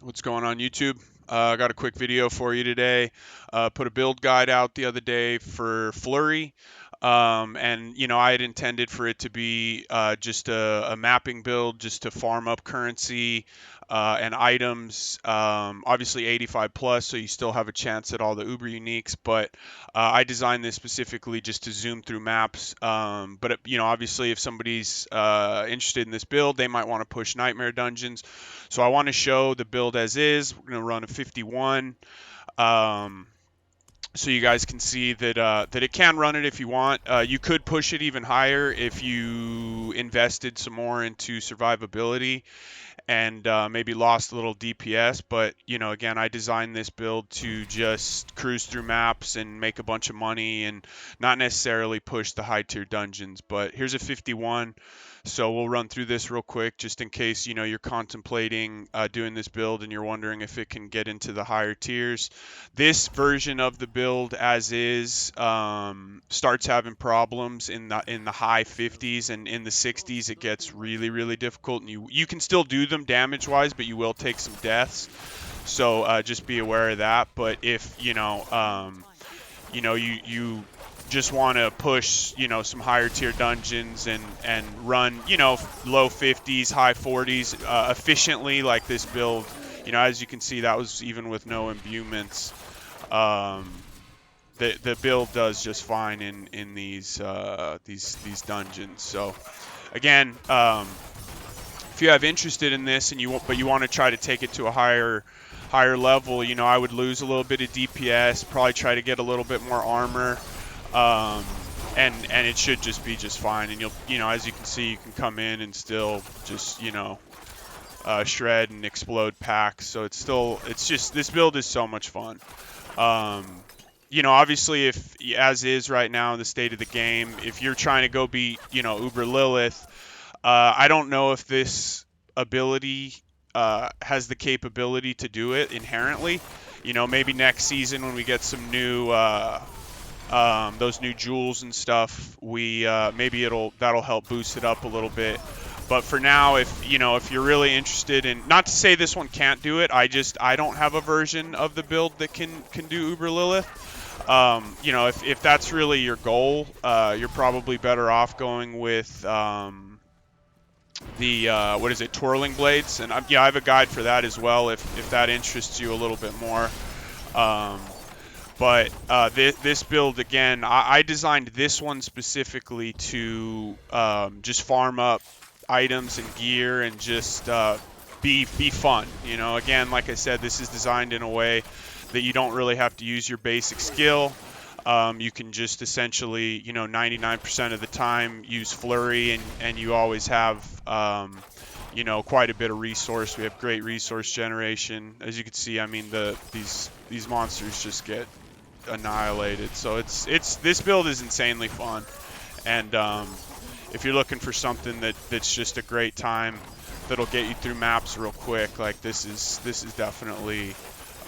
What's going on YouTube? I got a quick video for you today. Put a build guide out the other day for Flurry. And I had intended for it to be just a mapping build just to farm up currency and items. Obviously 85 plus, so you still have a chance at all the uber uniques, but I designed this specifically just to zoom through maps. But obviously if somebody's interested in this build, they might want to push nightmare dungeons. So I want to show the build as is. We're going to run a 51. Um, so you guys can see that it can run it if you want. You could push it even higher if you invested some more into survivability and maybe lost a little DPS. But again, I designed this build to just cruise through maps and make a bunch of money and not necessarily push the high tier dungeons. But here's a 51. So we'll run through this real quick just in case you're contemplating doing this build and you're wondering if it can get into the higher tiers. This version of the build as is starts having problems in the high 50s, and in the 60s it gets really difficult, and you can still do them damage wise, but you will take some deaths. So just be aware of that. But if you just want to push, some higher tier dungeons and run, low 50s, high 40s efficiently like this build, as you can see, that was even with no imbuements. The build does just fine in these dungeons. So again, if you have interested in this and you want to try to take it to a higher level, I would lose a little bit of DPS, probably try to get a little bit more armor. And it should just be just fine, and you'll as you can see, you can come in and still just shred and explode packs. So it's just, this build is so much fun. Obviously, if as is right now in the state of the game, if you're trying to go beat uber lilith, I don't know if this ability has the capability to do it inherently. Maybe next season when we get some new those new jewels and stuff, we maybe that'll help boost it up a little bit. But for now, if you're really interested in, not to say this one can't do it, I don't have a version of the build that can do uber lilith. If that's really your goal, you're probably better off going with the what is it, twirling blades, and I have a guide for that as well if that interests you a little bit more. But this build, again, I designed this one specifically to just farm up items and gear and just be fun. Again, like I said, this is designed in a way that you don't really have to use your basic skill. You can just essentially, 99% of the time use Flurry, and you always have, quite a bit of resource. We have great resource generation. As you can see, I mean, these monsters just get annihilated. So this build is insanely fun, and if you're looking for something that's just a great time, that'll get you through maps real quick, like this is definitely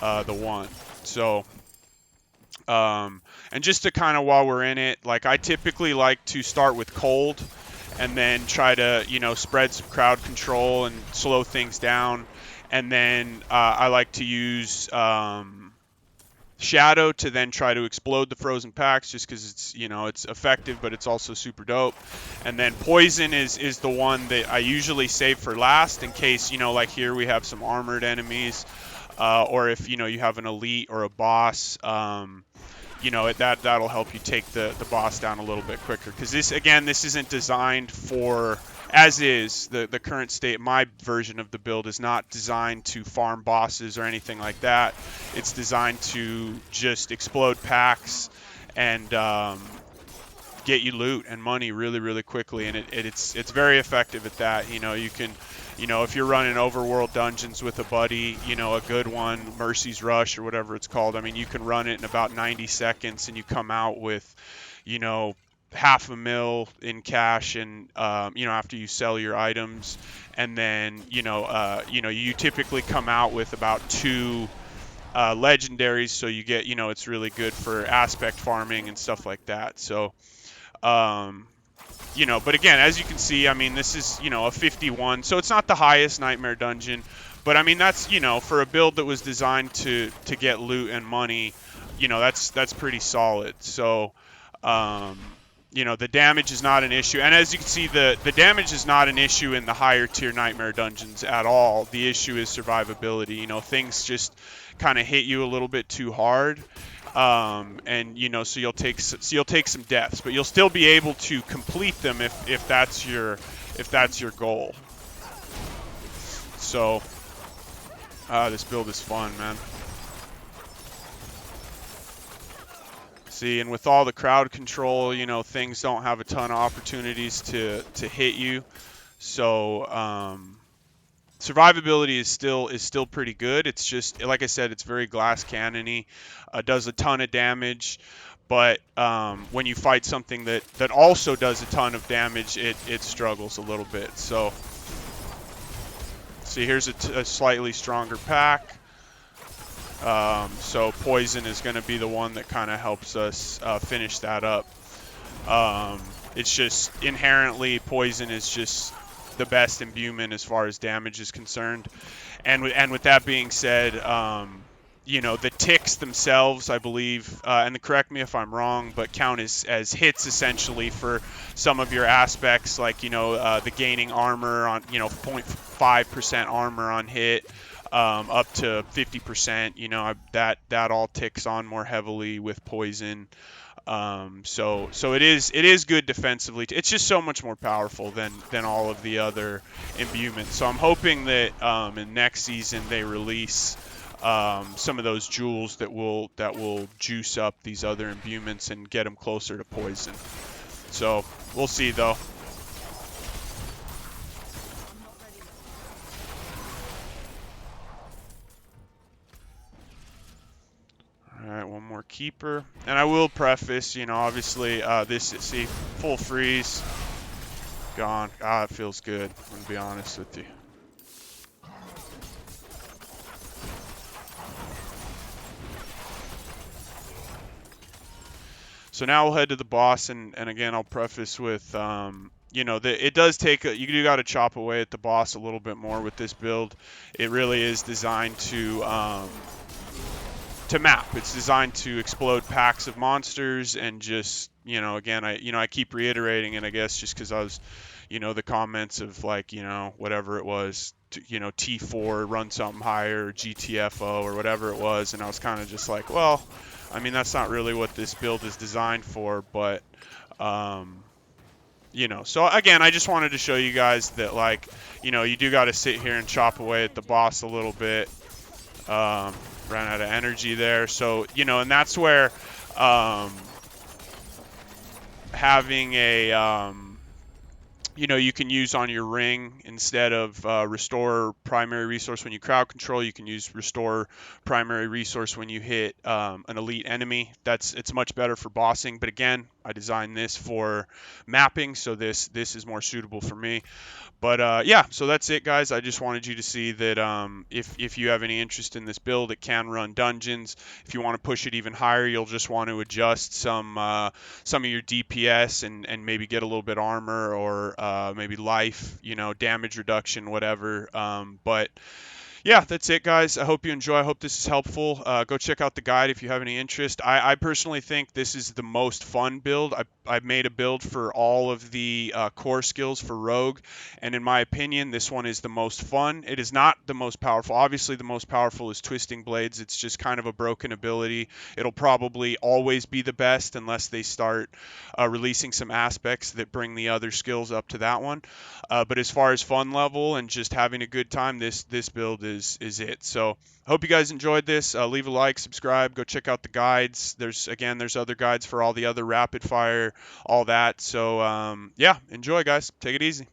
the one. So and just to kind of, while we're in it, like I typically like to start with cold and then try to spread some crowd control and slow things down, and then I like to use shadow to then try to explode the frozen packs, just because it's effective, but it's also super dope. And then poison is the one that I usually save for last, in case like here we have some armored enemies, or if you have an elite or a boss, that'll help you take the boss down a little bit quicker, because this isn't designed for, as is the current state. My version of the build is not designed to farm bosses or anything like that. It's designed to just explode packs and get you loot and money really quickly, and it's very effective at that. You can, if you're running overworld dungeons with a buddy, a good one, Mercy's Rush or whatever it's called, I mean, you can run it in about 90 seconds and you come out with $500,000 in cash, and after you sell your items, and then you typically come out with about 2 legendaries, so you get, it's really good for aspect farming and stuff like that. So but again, as you can see, I mean, this is a 51, so it's not the highest nightmare dungeon, But I mean, that's, for a build that was designed to get loot and money, that's pretty solid. So, the damage is not an issue. And as you can see, the damage is not an issue in the higher tier Nightmare dungeons at all. The issue is survivability. Things just kind of hit you a little bit too hard. And so you'll take some deaths, but you'll still be able to complete them if that's your goal. So this build is fun, man. See, and with all the crowd control, things don't have a ton of opportunities to hit you. So survivability is still pretty good. It's just, like I said, it's very glass cannon-y. Does a ton of damage, but when you fight something that also does a ton of damage, it struggles a little bit. So see, here's a slightly stronger pack. So poison is going to be the one that kind of helps us finish that up. It's just inherently poison is just the best imbuement as far as damage is concerned. And with that being said, the ticks themselves, I believe, and correct me if I'm wrong, but count as hits essentially for some of your aspects, like the gaining armor on 0.5% armor on hit. Up to 50%, that all ticks on more heavily with poison. So it is good defensively. It's just so much more powerful than all of the other imbuements. So I'm hoping that in next season they release some of those jewels that will juice up these other imbuements and get them closer to poison. So we'll see though. All right, one more keeper. And I will preface, obviously, see, full freeze, gone. It feels good, I'm going to be honest with you. So now we'll head to the boss, and again, I'll preface with, it does take, you do got to chop away at the boss a little bit more with this build. It really is designed to map. It's designed to explode packs of monsters and just, again, I keep reiterating it, I guess, just because I was, the comments of like, whatever it was, T4, run something higher, GTFO, or whatever it was, and I was kind of just like, well, I mean, that's not really what this build is designed for, but, so again, I just wanted to show you guys that, like, you do got to sit here and chop away at the boss a little bit. Ran out of energy there, so and that's where having a you can use on your ring instead of restore primary resource when you crowd control. You can use restore primary resource when you hit an elite enemy. It's much better for bossing, but again, I designed this for mapping, so this is more suitable for me. But yeah, so that's it, guys. I just wanted you to see that if you have any interest in this build, it can run dungeons. If you want to push it even higher, you'll just want to adjust some of your DPS and maybe get a little bit armor or maybe life, damage reduction, whatever. But yeah, that's it, guys. I hope you enjoy. I hope this is helpful. Go check out the guide if you have any interest. I personally think this is the most fun build. I've made a build for all of the core skills for Rogue, and in my opinion, this one is the most fun. It is not the most powerful. Obviously, the most powerful is Twisting Blades. It's just kind of a broken ability. It'll probably always be the best unless they start releasing some aspects that bring the other skills up to that one. But as far as fun level and just having a good time, this build is it. So I hope you guys enjoyed this. Leave a like, subscribe, go check out the guides. There's other guides for all the other rapid fire, all that. So yeah, enjoy, guys. Take it easy.